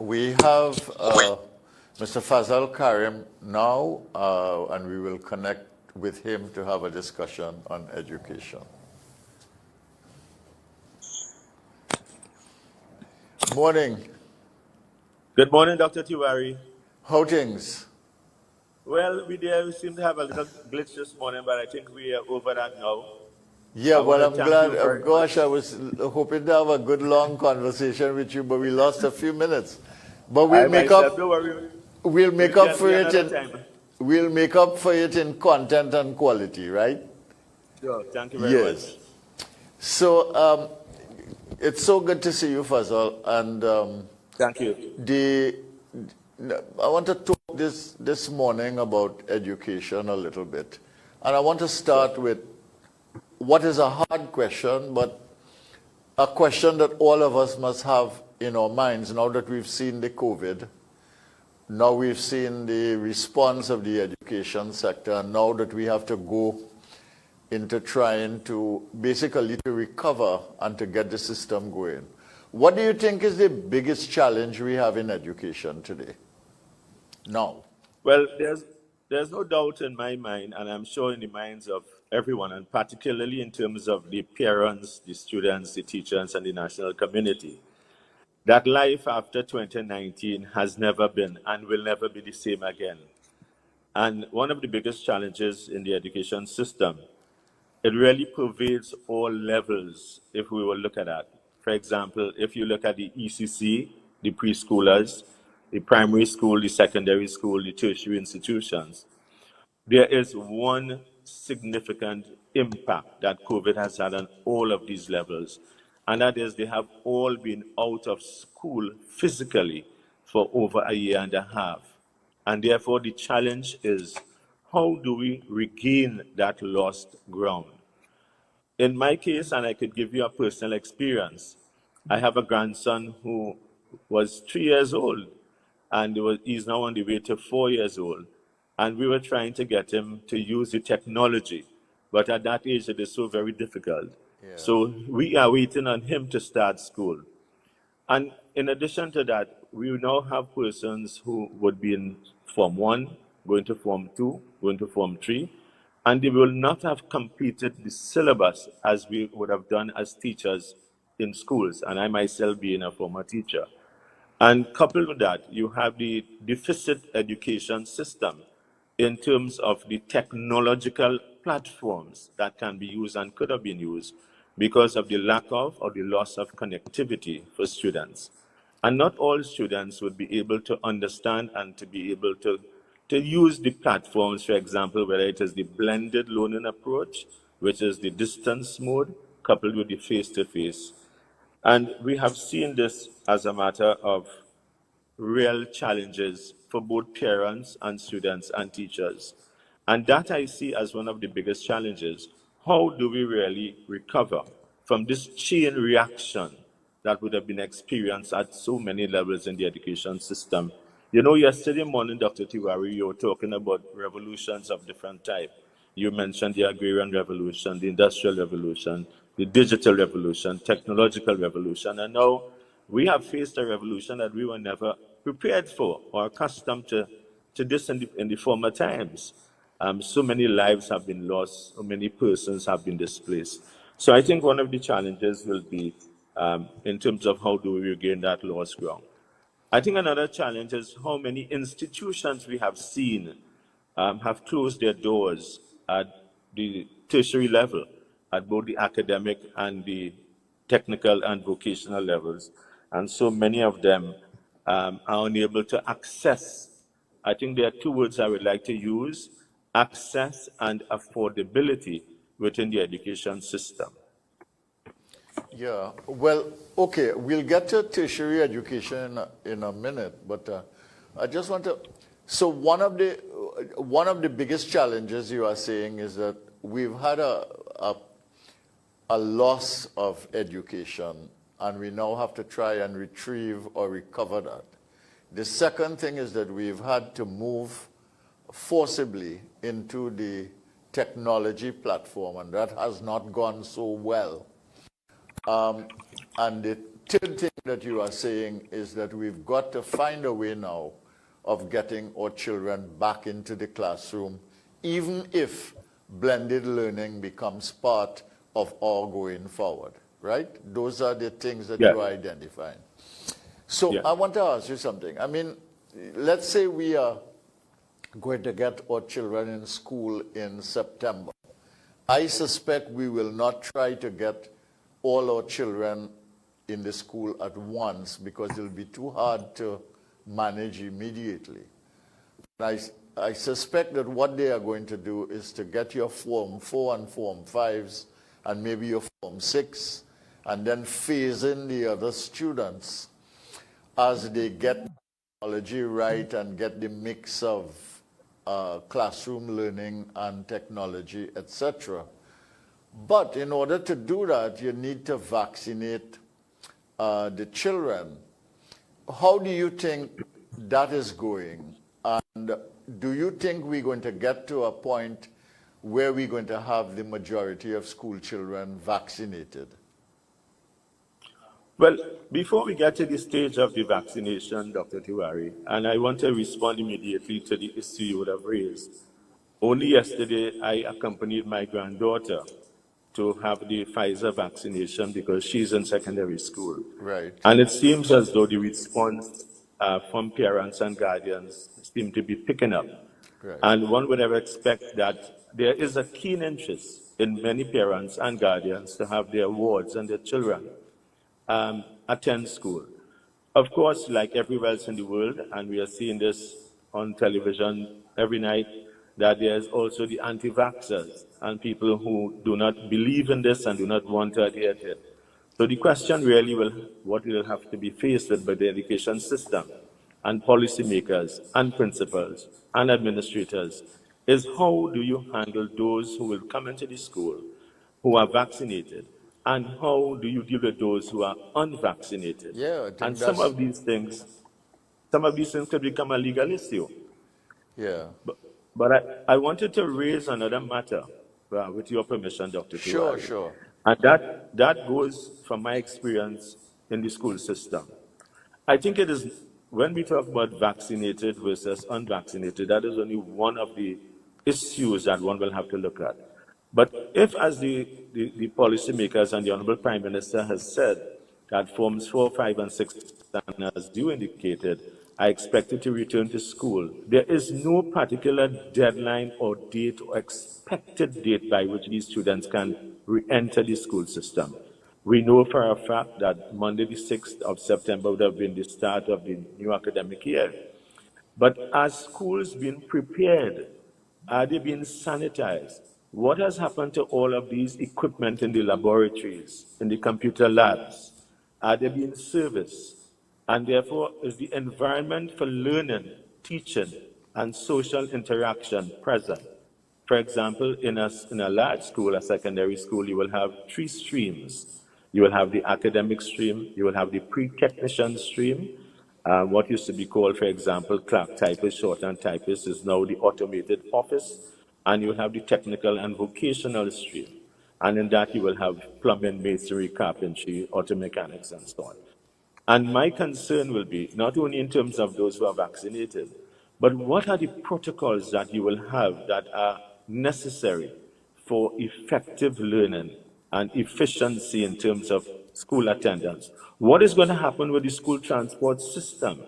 We have Mr. Fazal Karim now, and we will connect with him to have a discussion on education. Morning. Good morning, Dr. Tiwari. How things? Well, we seem to have a little glitch this morning, but I think we are over that now. Yeah, well, I'm glad. Gosh, I was hoping to have a good long conversation with you, but we lost a few minutes. But we'll make up. Don't worry. We'll make up for it in. We'll make up for it in content and quality, right? Sure. Thank you very much. So it's so good to see you, Fazal, and thank you. I want to talk this morning about education a little bit, and I want to start with what is a hard question, but a question that all of us must have in our minds now that we've seen the COVID, now we've seen the response of the education sector, and now that we have to go into trying to basically to recover and to get the system going. What do you think is the biggest challenge we have in education today? Now. Well, there's no doubt in my mind, and I'm sure in the minds of everyone, and particularly in terms of the parents, the students, the teachers, and the national community, that life after 2019 has never been and will never be the same again. And one of the biggest challenges in the education system, it really pervades all levels if we will look at that. For example, if you look at the ECC, the preschoolers, the primary school, the secondary school, the tertiary institutions, there is one significant impact that COVID has had on all of these levels, and that is they have all been out of school physically for over a year and a half. And therefore, the challenge is, how do we regain that lost ground? In my case, and I could give you a personal experience, I have a grandson who was 3 years old, and he's now on the way to 4 years old. And we were trying to get him to use the technology. But at that age, it is so very difficult. Yeah. So we are waiting on him to start school. And in addition to that, we now have persons who would be in Form 1, going to Form 2, going to Form 3, and they will not have completed the syllabus as we would have done as teachers in schools, and I myself being a former teacher. And coupled with that, you have the deficit education system in terms of the technological platforms that can be used and could have been used because of the lack of or the loss of connectivity for students. And not all students would be able to understand and to be able to use the platforms, for example, whether it is the blended learning approach, which is the distance mode, coupled with the face-to-face. And we have seen this as a matter of real challenges for both parents and students and teachers. And that I see as one of the biggest challenges. How do we really recover from this chain reaction that would have been experienced at so many levels in the education system? You know, yesterday morning, Dr. Tiwari, you were talking about revolutions of different types. You mentioned the agrarian revolution, the industrial revolution, the digital revolution, technological revolution, and now we have faced a revolution that we were never prepared for or accustomed to this in the former times. So many lives have been lost, so many persons have been displaced. So I think one of the challenges will be in terms of how do we regain that lost ground. I think another challenge is how many institutions we have seen have closed their doors at the tertiary level, at both the academic and the technical and vocational levels. And so many of them are unable to access. I think there are two words I would like to use: access and affordability within the education system. Yeah, well, okay, we'll get to tertiary education in a minute, but I just want to, so one of the biggest challenges you are saying is that we've had a loss of education, and we now have to try and retrieve or recover that. The second thing is that we've had to move forcibly into the technology platform, and that has not gone so well. And the third thing that you are saying is that we've got to find a way now of getting our children back into the classroom, even if blended learning becomes part of our going forward, right? Those are the things that you are identifying. So I want to ask you something. I mean, let's say we are going to get our children in school in September. I suspect we will not try to get all our children in the school at once because it'll be too hard to manage immediately. I suspect that what they are going to do is to get your Form 4 and Form 5s and maybe your Form 6 and then phase in the other students as they get technology right and get the mix of classroom learning and technology, etc. But in order to do that, you need to vaccinate the children. How do you think that is going? And do you think we're going to get to a point where we're going to have the majority of school children vaccinated? Well, before we get to the stage of the vaccination, Dr. Tiwari, and I want to respond immediately to the issue you would have raised. Only yesterday, I accompanied my granddaughter to have the Pfizer vaccination because she's in secondary school. Right. And it seems as though the response from parents and guardians seem to be picking up. Right. And one would have expected that there is a keen interest in many parents and guardians to have their wards and their children attend school. Of course, like everywhere else in the world, and we are seeing this on television every night, that there's also the anti-vaxxers and people who do not believe in this and do not want to adhere to it. So the question really what will have to be faced with by the education system and policymakers and principals and administrators is how do you handle those who will come into the school who are vaccinated, and how do you deal with those who are unvaccinated? Yeah, I think and some of these things could become a legal issue. Yeah. But I wanted to raise another matter, with your permission, Dr. Tiwari. Sure. And that goes from my experience in the school system. I think it is, when we talk about vaccinated versus unvaccinated, that is only one of the issues that one will have to look at. But if, as the policymakers and the Honorable Prime Minister has said, that Forms 4, 5, and 6, and as you indicated, are expected to return to school, there is no particular deadline or date or expected date by which these students can re-enter the school system. We know for a fact that Monday the 6th of September would have been the start of the new academic year. But are schools being prepared? Are they being sanitized? What has happened to all of these equipment in the laboratories, in the computer labs? Are they being serviced? And therefore, is the environment for learning, teaching, and social interaction present? For example, in a large school, a secondary school, you will have 3 streams. You will have the academic stream, you will have the pre-technician stream. What used to be called, for example, clerk typist, shorthand typist, is now the automated office. And you will have the technical and vocational stream. And in that, you will have plumbing, masonry, carpentry, auto mechanics, and so on. And my concern will be not only in terms of those who are vaccinated, but what are the protocols that you will have that are necessary for effective learning and efficiency in terms of school attendance? What is going to happen with the school transport system?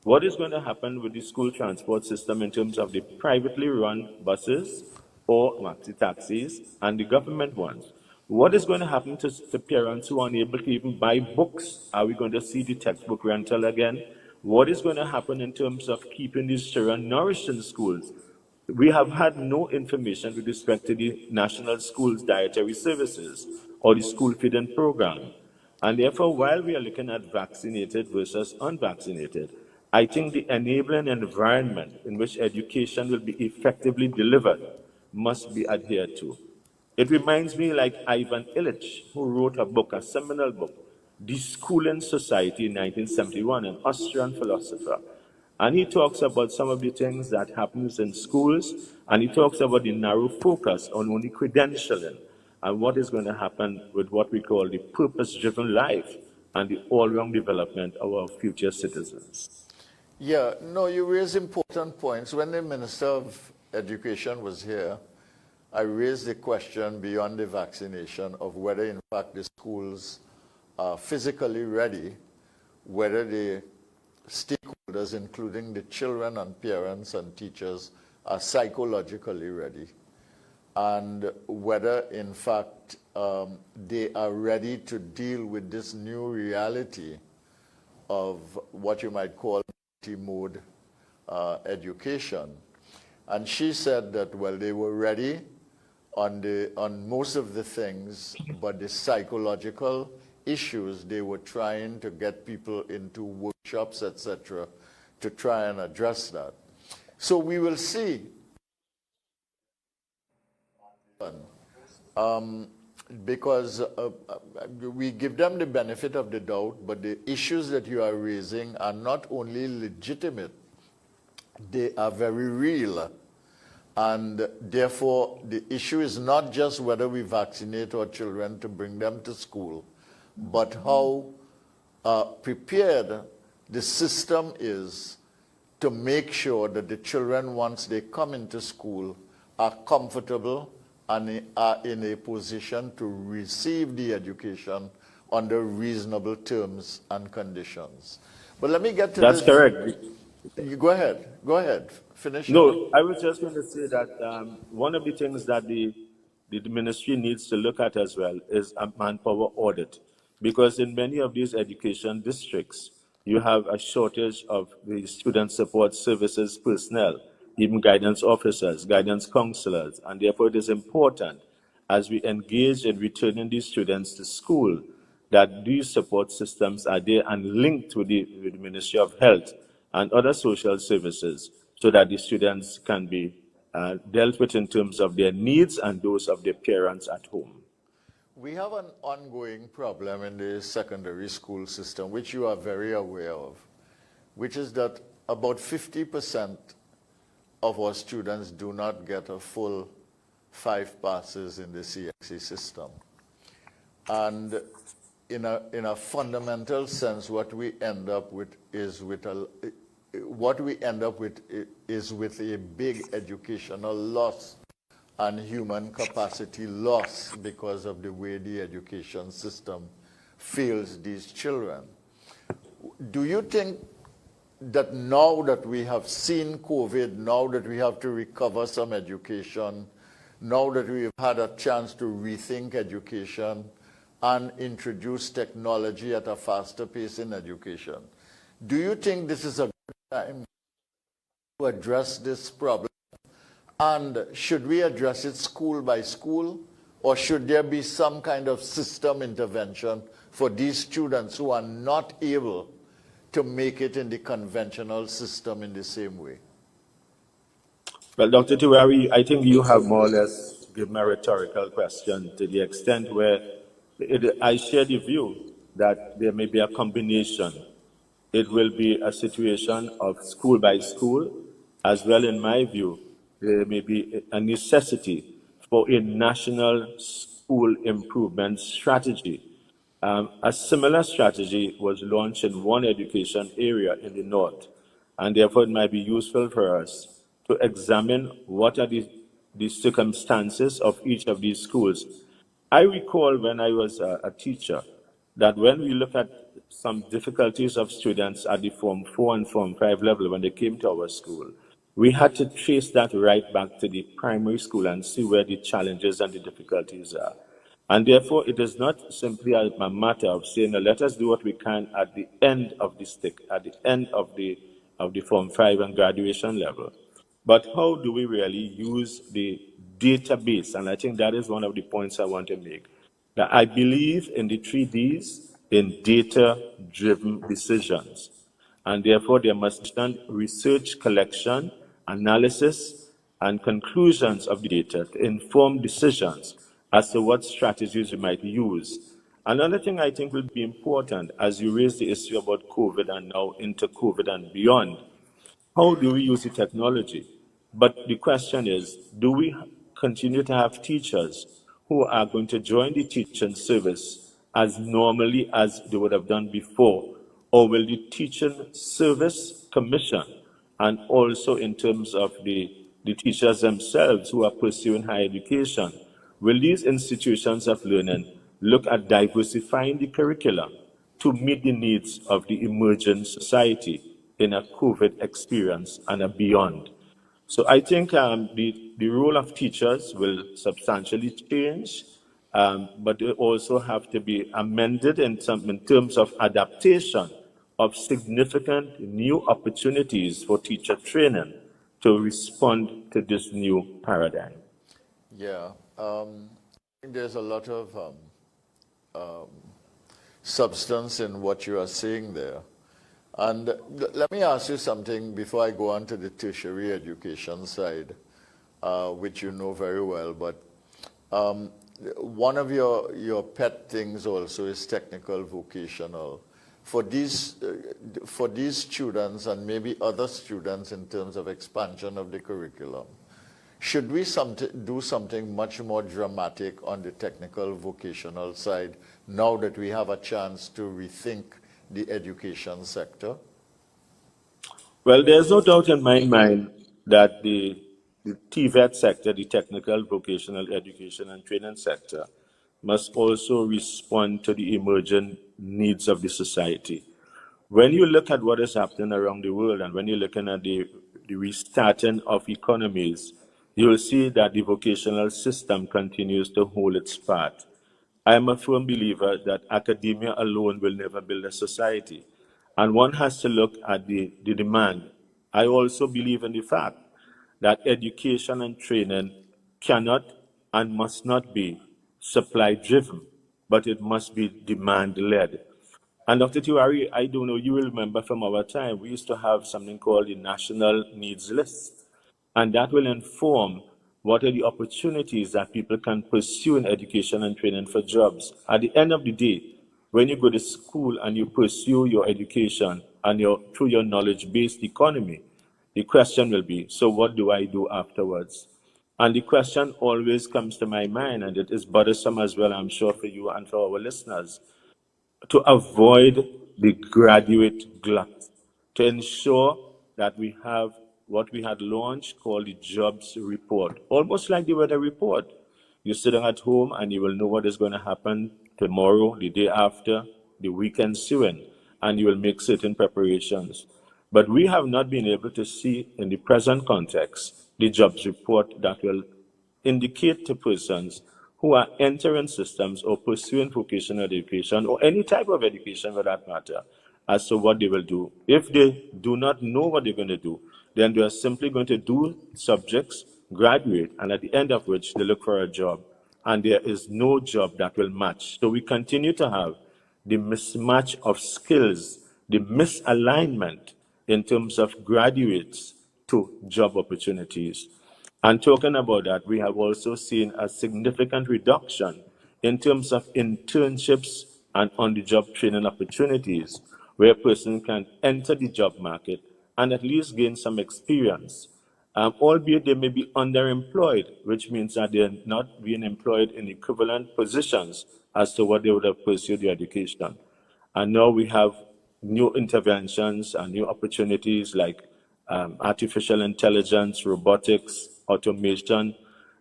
What is going to happen with the school transport system in terms of the privately run buses or maxi taxis and the government ones? What is going to happen to parents who are unable to even buy books? Are we going to see the textbook rental again? What is going to happen in terms of keeping these children nourished in schools? We have had no information with respect to the National Schools Dietary Services or the school feeding program. And therefore, while we are looking at vaccinated versus unvaccinated, I think the enabling environment in which education will be effectively delivered must be adhered to. It reminds me like Ivan Illich, who wrote a book, a seminal book, Deschooling Society in 1971, an Austrian philosopher. And he talks about some of the things that happens in schools, and he talks about the narrow focus on only credentialing and what is going to happen with what we call the purpose-driven life and the all-round development of our future citizens. Yeah, no, you raise important points. When the Minister of Education was here, I raised the question beyond the vaccination of whether, in fact, the schools are physically ready, whether the stakeholders, including the children and parents and teachers, are psychologically ready, and whether, in fact, they are ready to deal with this new reality of what you might call multi-mode education. And she said that, well, they were ready on most of the things, but the psychological issues, they were trying to get people into workshops, etc., to try and address that. So we will see. Because we give them the benefit of the doubt, but the issues that you are raising are not only legitimate, they are very real. And therefore, the issue is not just whether we vaccinate our children to bring them to school, but how prepared the system is to make sure that the children, once they come into school, are comfortable and are in a position to receive the education under reasonable terms and conditions. But let me get to That's this. correct. You go ahead, finish. No, I was just going to say that one of the things that the ministry needs to look at as well is a manpower audit, because in many of these education districts, you have a shortage of the student support services personnel, even guidance officers, guidance counselors, and therefore it is important as we engage in returning these students to school that these support systems are there and linked with the Ministry of Health and other social services so that the students can be dealt with in terms of their needs and those of their parents at home. We have an ongoing problem in the secondary school system, which you are very aware of, which is that about 50% of our students do not get a full 5 passes in the CXC system. And in a fundamental sense, what we end up with is with a big educational loss and human capacity loss because of the way the education system fails these children. Do you think that now that we have seen COVID, now that we have to recover some education, now that we've had a chance to rethink education and introduce technology at a faster pace in education, do you think this is a good time to address this problem? And should we address it school by school, or should there be some kind of system intervention for these students who are not able to make it in the conventional system in the same way? Well, Dr. Tiwari, I think you have more or less given a rhetorical question to the extent where I share the view that there may be a combination. It will be a situation of school by school, as well, in my view, there may be a necessity for a national school improvement strategy. A similar strategy was launched in one education area in the north, and therefore it might be useful for us to examine what are the circumstances of each of these schools. I recall when I was a teacher that when we look at some difficulties of students at the Form 4 and Form 5 level when they came to our school, we had to trace that right back to the primary school and see where the challenges and the difficulties are. And therefore, it is not simply a matter of saying, let us do what we can at the end of the stick, at the end of the Form 5 and graduation level. But how do we really use the database? And I think that is one of the points I want to make. That I believe in the 3Ds, in data-driven decisions. And therefore, there must be research collection, analysis, and conclusions of the data to inform decisions as to what strategies we might use. Another thing I think will be important as you raise the issue about COVID and now into COVID and beyond, how do we use the technology? But the question is, do we continue to have teachers who are going to join the teaching service as normally as they would have done before? Or will the Teaching Service Commission, and also in terms of the teachers themselves who are pursuing higher education, will these institutions of learning look at diversifying the curriculum to meet the needs of the emerging society in a COVID experience and a beyond? So I think the role of teachers will substantially change, but they also have to be amended in terms of adaptation of significant new opportunities for teacher training to respond to this new paradigm. Yeah, I think there's a lot of substance in what you are saying there. And let me ask you something before I go on to the tertiary education side, which you know very well. But one of your pet things also is technical vocational. For these students and maybe other students in terms of expansion of the curriculum, should we do something much more dramatic on the technical vocational side now that we have a chance to rethink the education sector? Well, there's no doubt in my mind that the TVET sector, the technical vocational education and training sector, must also respond to the emerging needs of the society. When you look at what is happening around the world and when you're looking at the restarting of economies, you will see that the vocational system continues to hold its part. I am a firm believer that academia alone will never build a society, and one has to look at the demand. I also believe in the fact that education and training cannot and must not be supply driven, but it must be demand led. And Dr. Tiwari, I don't know, you will remember from our time, we used to have something called the National Needs List. And that will inform what are the opportunities that people can pursue in education and training for jobs. At the end of the day, when you go to school and you pursue your education and through your knowledge-based economy, the question will be, so what do I do afterwards? And the question always comes to my mind, and it is bothersome as well, I'm sure, for you and for our listeners, to avoid the graduate glut, to ensure that we have what we had launched called the jobs report, almost like the weather report. You're sitting at home and you will know what is going to happen tomorrow, the day after, the week ensuing, and you will make certain preparations. But we have not been able to see in the present context the jobs report that will indicate to persons who are entering systems or pursuing vocational education or any type of education for that matter as to what they will do. If they do not know what they're going to do, then they are simply going to do subjects, graduate, and at the end of which they look for a job. And there is no job that will match. So we continue to have the mismatch of skills, the misalignment in terms of graduates to job opportunities. And talking about that, we have also seen a significant reduction in terms of internships and on-the-job training opportunities, where a person can enter the job market and at least gain some experience, albeit they may be underemployed, which means that they're not being employed in equivalent positions as to what they would have pursued their education. And now we have new interventions and new opportunities like artificial intelligence, robotics, automation.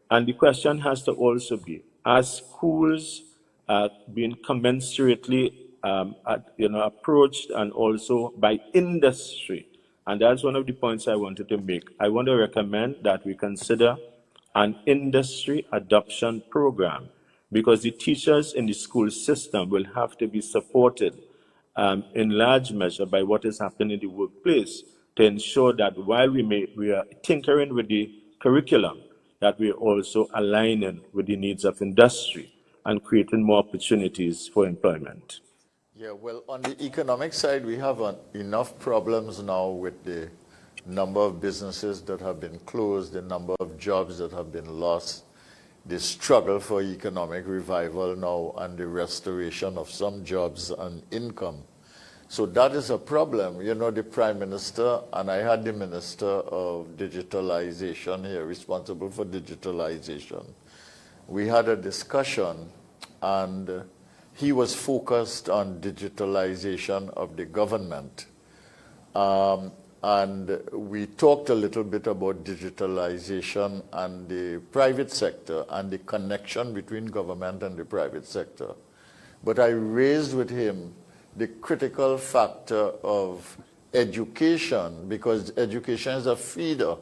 And the question has to also be, are schools being commensurately approached and also by industry? And that's one of the points I wanted to make. I want to recommend that we consider an industry adoption program because the teachers in the school system will have to be supported in large measure by what is happening in the workplace to ensure that while we are tinkering with the curriculum, that we are also aligning with the needs of industry and creating more opportunities for employment. Yeah, well, on the economic side, we have enough problems now with the number of businesses that have been closed, the number of jobs that have been lost, the struggle for economic revival now, and the restoration of some jobs and income. So that is a problem. You know, the Prime Minister, and I had the Minister of Digitalisation here, responsible for digitalization. We had a discussion, and he was focused on digitalization of the government. And we talked a little bit about digitalization and the private sector and the connection between government and the private sector. But I raised with him the critical factor of education, because education is a feeder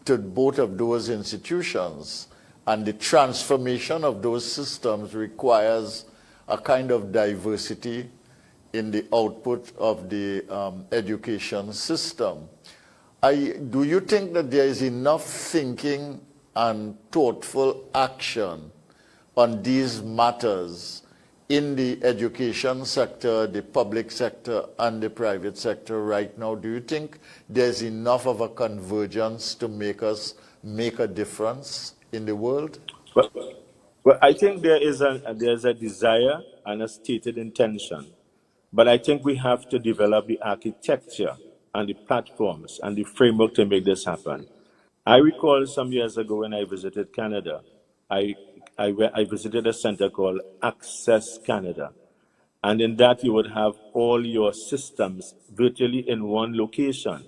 to both of those institutions, and the transformation of those systems requires a kind of diversity in the output of the education system. Do you think that there is enough thinking and thoughtful action on these matters in the education sector, the public sector, and the private sector right now? Do you think there's enough of a convergence to make us make a difference in the world? Well, I think there's a desire and a stated intention. But I think we have to develop the architecture and the platforms and the framework to make this happen. I recall some years ago when I visited Canada, I visited a center called Access Canada. And in that, you would have all your systems virtually in one location.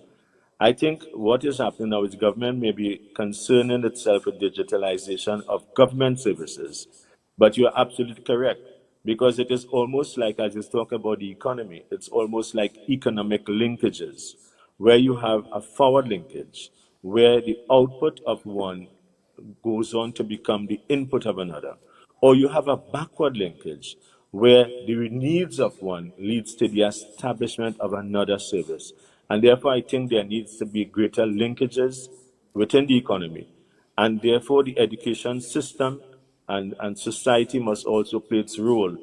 I think what is happening now is government may be concerning itself with digitalization of government services. But you're absolutely correct, because it is almost like, as you talk about the economy, it's almost like economic linkages, where you have a forward linkage, where the output of one goes on to become the input of another. Or you have a backward linkage, where the needs of one leads to the establishment of another service. And therefore, I think there needs to be greater linkages within the economy. And therefore, the education system and society must also play its role.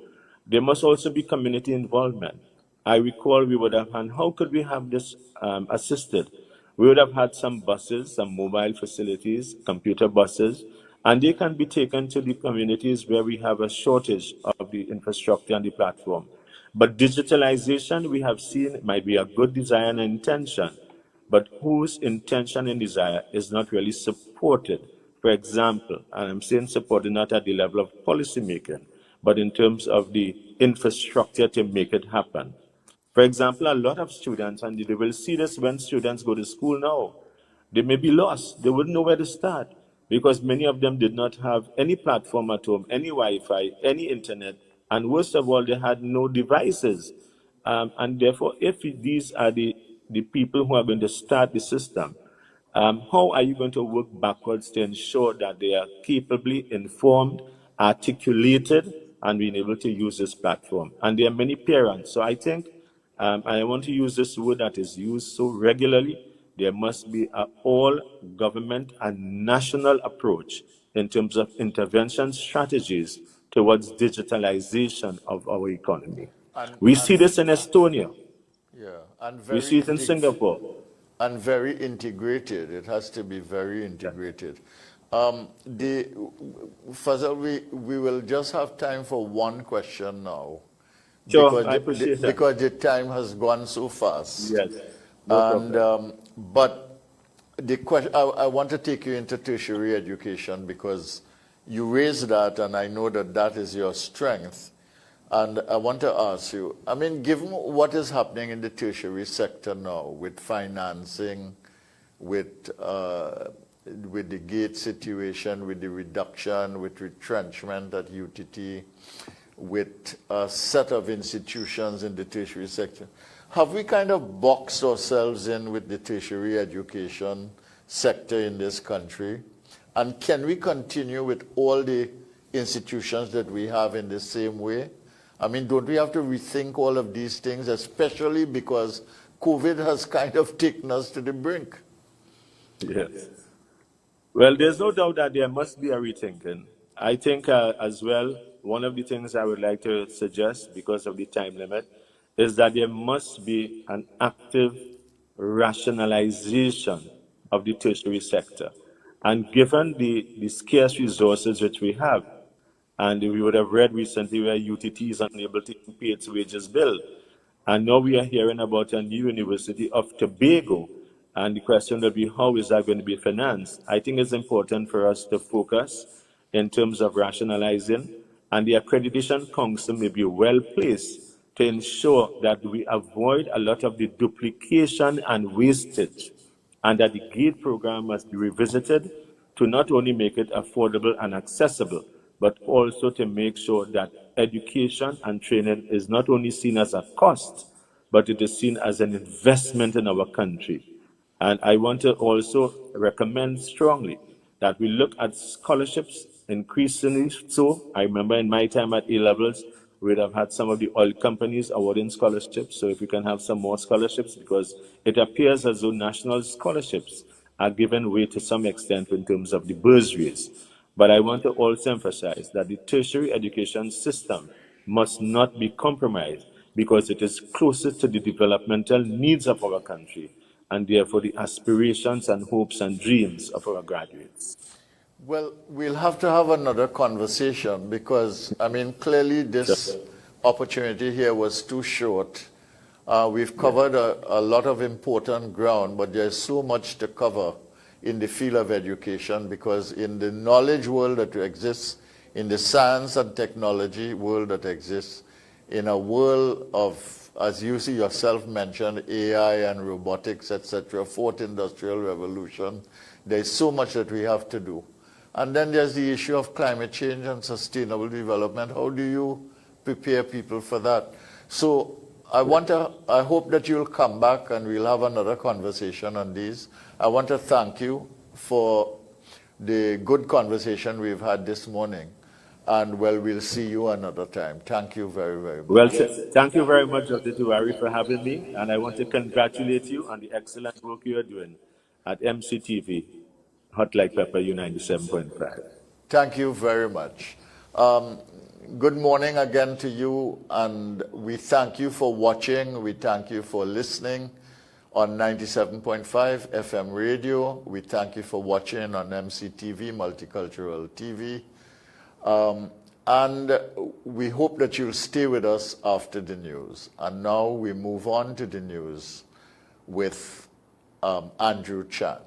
There must also be community involvement. I recall we would have, and how could we have this assisted? We would have had some buses, some mobile facilities, computer buses, and they can be taken to the communities where we have a shortage of the infrastructure and the platform. But digitalization, we have seen, might be a good desire and intention, but whose intention and desire is not really supported. For example, and I'm saying supported not at the level of policy making, but in terms of the infrastructure to make it happen. For example, a lot of students, and they will see this when students go to school now, they may be lost. They wouldn't know where to start because many of them did not have any platform at home, any Wi-Fi, any internet, and worst of all, they had no devices. And therefore, if these are the people who are going to start the system, how are you going to work backwards to ensure that they are capably informed, articulated, and being able to use this platform? And there are many parents. So I think, and I want to use this word that is used so regularly, there must be an all-government and national approach in terms of intervention strategies towards digitalization of our economy. We see this in Estonia. Yeah, and We see it in Singapore. And very integrated. It has to be very integrated. Fazal, we will just have time for one question now. Sure, I appreciate that. Because the time has gone so fast. Yes. But the question, I want to take you into tertiary education because you raised that, and I know that that is your strength. And I want to ask you, I mean, given what is happening in the tertiary sector now with financing, with the gate situation, with the reduction, with retrenchment at UTT, with a set of institutions in the tertiary sector, have we kind of boxed ourselves in with the tertiary education sector in this country? And can we continue with all the institutions that we have in the same way? I mean, don't we have to rethink all of these things, especially because COVID has kind of taken us to the brink? Yes. Well, there's no doubt that there must be a rethinking. I think as well, one of the things I would like to suggest, because of the time limit, is that there must be an active rationalization of the tertiary sector. And given the scarce resources which we have, and we would have read recently where UTT is unable to pay its wages bill. And now we are hearing about a new University of Tobago. And the question will be, how is that going to be financed? I think it's important for us to focus in terms of rationalizing and the Accreditation Council may be well placed to ensure that we avoid a lot of the duplication and wastage, and that the GATE program must be revisited to not only make it affordable and accessible, but also to make sure that education and training is not only seen as a cost, but it is seen as an investment in our country. And I want to also recommend strongly that we look at scholarships increasingly so. I remember in my time at A-levels, we'd have had some of the oil companies awarding scholarships. So if we can have some more scholarships, because it appears as though national scholarships are given way to some extent in terms of the bursaries. But I want to also emphasize that the tertiary education system must not be compromised because it is closest to the developmental needs of our country and therefore the aspirations and hopes and dreams of our graduates. Well, we'll have to have another conversation because, I mean, clearly this opportunity here was too short. We've covered a lot of important ground, but there's so much to cover in the field of education, because in the knowledge world that exists, in the science and technology world that exists, in a world of, as you see yourself mentioned, AI and robotics, etc., fourth industrial revolution, there's so much that we have to do. And then there's the issue of climate change and sustainable development. How do you prepare people for that? So I hope that you'll come back and we'll have another conversation on these. I want to thank you for the good conversation we've had this morning. And well, we'll see you another time. Thank you very, very much. Well, thank you very much, Dr. Tiwari, for having me. And I want to congratulate you on the excellent work you are doing at MCTV, Hot Like Pepper U97.5. Thank you very much. Good morning again to you, and we thank you for watching. We thank you for listening on 97.5 FM radio. We thank you for watching on MCTV, Multicultural TV. And we hope that you'll stay with us after the news. And now we move on to the news with Andrew Chan.